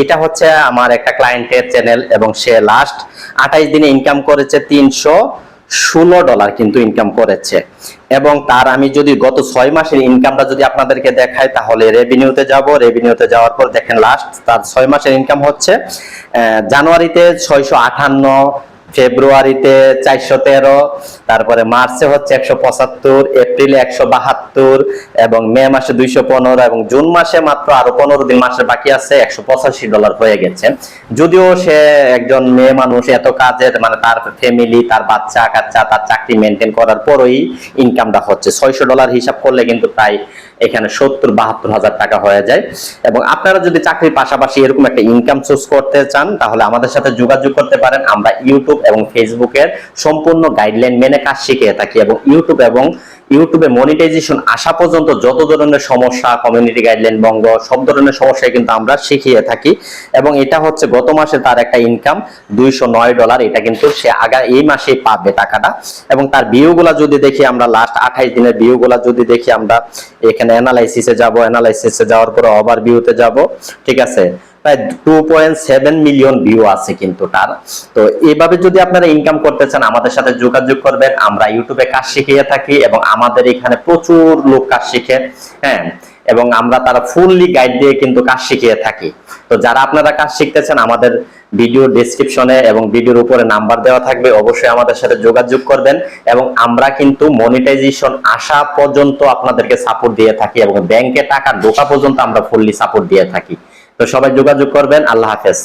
এটা হচ্ছে আমার একটা ক্লায়েন্টের চ্যানেল এবং সে লাস্ট 28 দিনে ইনকাম করেছে $316 কিন্তু ইনকাম করেছে। এবং তার আমি যদি গত 6 মাসের ইনকামটা যদি আপনাদেরকে দেখাই তাহলে রেভিনিউতে যাব, রেভিনিউতে যাওয়ার পর দেখেন লাস্ট তার 6 মাসের ইনকাম হচ্ছে জানুয়ারিতে 658, ফেব্রুয়ারিতে 413, তারপরে মার্চে হচ্ছে 175, এপ্রিলে 172 এবং মে মাসে 215 এবং জুন মাসে মাত্র আরো 15 দিন মাসের বাকি আছে $185 হয়ে গেছে। যদিও সে একজন মেয়ে মানুষ, এত কাজের মানে তার ফ্যামিলি, তার বাচ্চা কাচ্চা, তার চাকরি মেনটেন করার পরই ইনকামটা হচ্ছে $600 হিসাব করলে কিন্তু প্রায় এখানে 70-72 হাজার টাকা হয়ে যায়। এবং আপনারা যদি চাকরির পাশাপাশি এরকম একটা ইনকাম সোর্স করতে চান তাহলে আমাদের সাথে যোগাযোগ করতে পারেন। আমরা ইউটিউব এবং ফেসবুকের সম্পূর্ণ গাইডলাইন মেনে কাজ শিখিয়ে থাকি এবং ইউটিউবে মনিটাইজেশন আসা পর্যন্ত যত ধরনের সমস্যা, কমিউনিটি গাইডলাইন ভঙ্গ, সব ধরনের সমস্যায় কিন্তু আমরা শিখিয়ে থাকি। এবং এটা হচ্ছে গত মাসে তার একটা ইনকাম $209, এটা কিন্তু সে এই মাসে পাবে টাকাটা। এবং তার ভিউগুলা যদি দেখি আমরা লাস্ট 28 দিনের ভিউগুলা যদি দেখি আমরা এখানে অ্যানালাইসিসে যাব, অ্যানালাইসিসে যাওয়ার পরে ওভারভিউতে যাব, ঠিক আছে, প্রায় 2.7 মিলিয়ন ভিউ আছে কিন্তু তার। তো এইভাবে যদি আপনারা ইনকাম করতে চান আমাদের সাথে যোগাযোগ করবেন। আমরা ইউটিউবে কাজ শিখিয়ে থাকি এবং আমাদের এখানে প্রচুর লোক কাজ শিখে, হ্যাঁ, এবং আমরা তারা ফুললি গাইড দিয়ে কিন্তু কাজ শিখিয়ে থাকি। তো যারা আপনারা কাজ শিখতেছেন আমাদের ভিডিও ডেসক্রিপশনে এবং ভিডিওর উপরে নাম্বার দেওয়া থাকবে, অবশ্যই আমাদের সাথে যোগাযোগ করবেন। এবং আমরা কিন্তু মনিটাইজেশন আসা পর্যন্ত আপনাদেরকে সাপোর্ট দিয়ে থাকি এবং ব্যাংকে টাকা ঢোকা পর্যন্ত আমরা ফুললি সাপোর্ট দিয়ে থাকি। তো সবাই যোগাযোগ করবেন। আল্লাহ হাফেজ।